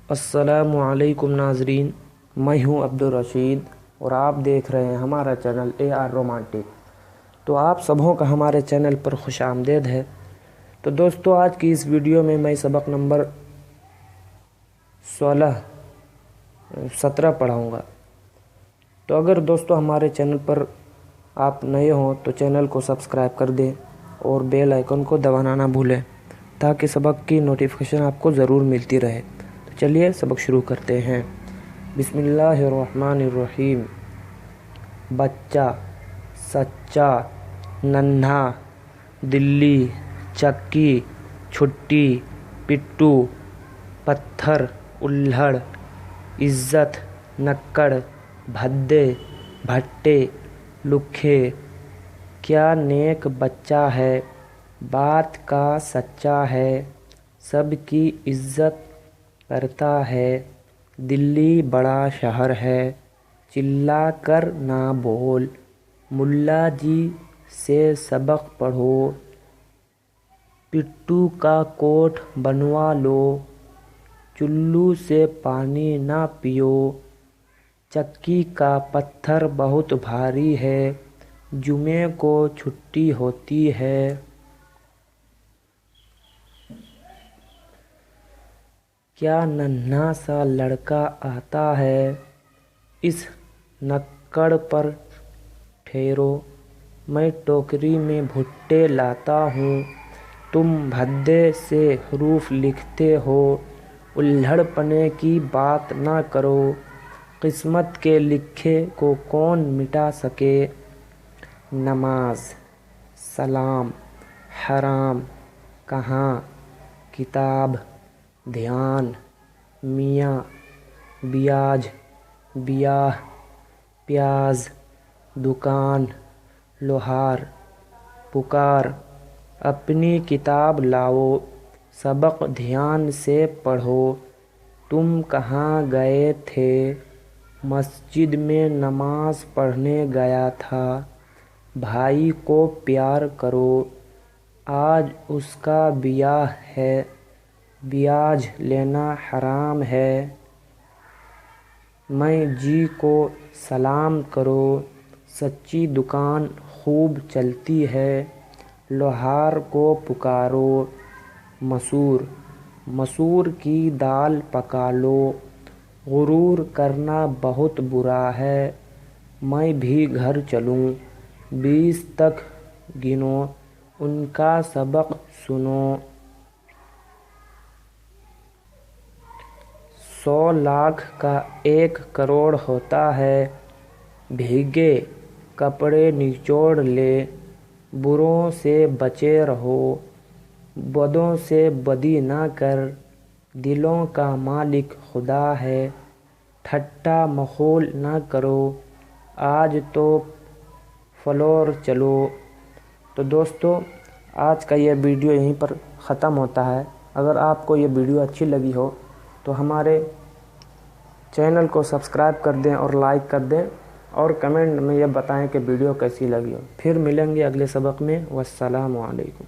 السلام علیکم ناظرین، میں ہوں عبدالرشید اور آپ دیکھ رہے ہیں ہمارا چینل AR رومانٹک۔ تو آپ سبوں کا ہمارے چینل پر خوش آمدید ہے۔ تو دوستو، آج کی اس ویڈیو میں میں سبق نمبر 17 پڑھاؤں گا۔ تو اگر دوستو ہمارے چینل پر آپ نئے ہوں تو چینل کو سبسکرائب کر دیں اور بیل آئیکن کو دبانا نہ بھولیں تاکہ سبق کی نوٹیفیکیشن آپ کو ضرور ملتی رہے۔ چلیے سبق شروع کرتے ہیں۔ بسم اللہ الرحمن الرحیم۔ بچہ، سچا، ننھا، دلی، چکی، چھٹی، پٹو، پتھر، الہڑ، عزت، نکڑ، بھدے، بھٹے، لکھے۔ کیا نیک بچہ ہے، بات کا سچا ہے، سب کی عزت کرتا ہے۔ دلی بڑا شہر ہے، چلا کر نہ بول، ملا جی سے سبق پڑھو۔ پٹو کا کوٹ بنوا لو، چلو سے پانی نہ پیو۔ چکی کا پتھر بہت بھاری ہے، جمعے کو چھٹی ہوتی ہے۔ کیا ننھا سا لڑکا آتا ہے، اس نکڑ پر ٹھہرو، میں ٹوکری میں بھٹے لاتا ہوں، تم بھدے سے حروف لکھتے ہو۔ الہڑ پنے کی بات نہ کرو، قسمت کے لکھے کو کون مٹا سکے۔ نماز، سلام، حرام، کہاں، کتاب، دھیان، میاں، بیاج، بیاہ، پیاز، دکان، لوہار، پکار۔ اپنی کتاب لاؤ، سبق دھیان سے پڑھو۔ تم کہاں گئے تھے، مسجد میں نماز پڑھنے گیا تھا۔ بھائی کو پیار کرو، آج اس کا بیاہ ہے، بیاج لینا حرام ہے۔ میں جی کو سلام کرو، سچی دکان خوب چلتی ہے۔ لوہار کو پکارو، مسور، مسور کی دال پکا لو۔ غرور کرنا بہت برا ہے، میں بھی گھر چلوں۔ 20 تک گنو، ان کا سبق سنو۔ 100 لاکھ کا 1 کروڑ ہوتا ہے، بھیگے کپڑے نچوڑ لے۔ بروں سے بچے رہو، بدوں سے بدی نہ کر، دلوں کا مالک خدا ہے۔ ٹھٹا مخول نہ کرو، آج تو فلور چلو۔ تو دوستو، آج کا یہ ویڈیو یہیں پر ختم ہوتا ہے۔ اگر آپ کو یہ ویڈیو اچھی لگی ہو تو ہمارے چینل کو سبسکرائب کر دیں اور لائک کر دیں، اور کمنٹ میں یہ بتائیں کہ ویڈیو کیسی لگی ہو۔ پھر ملیں گے اگلے سبق میں۔ والسلام علیکم۔